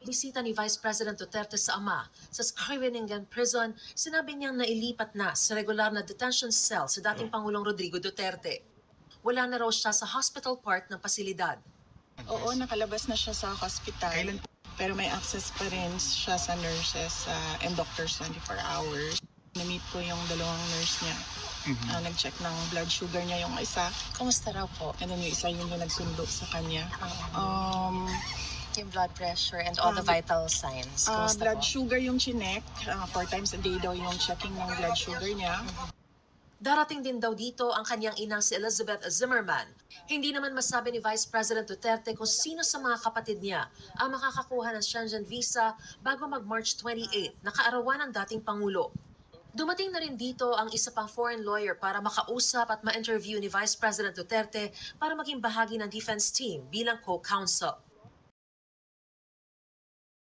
Bisita ni Vice President Duterte sa ama sa Skowheningen Prison, sinabi niyang nailipat na sa regular na detention cell sa dating Pangulong Rodrigo Duterte. Wala na raw siya sa hospital part ng pasilidad. Oo, nakalabas na siya sa hospital. Kailan? Pero may access pa rin siya sa nurses and doctors 24 hours. Na-meet ko yung dalawang nurse niya. Nag-check ng blood sugar niya yung isa. Kamusta raw po? And then yung isa yung nagsundo sa kanya. Yung blood pressure and all the vital signs. Kamusta Blood po? sugar yung chinek. 4 times a day daw yung checking ng blood sugar niya. Darating din daw dito ang kanyang inang si Elizabeth Zimmerman. Hindi naman masabi ni Vice President Duterte kung sino sa mga kapatid niya ang makakakuha ng Schengen visa bago mag-March 28, nakaarawan ng dating Pangulo. Dumating na rin dito ang isa pang foreign lawyer para makausap at ma-interview ni Vice President Duterte para maging bahagi ng defense team bilang co-counsel.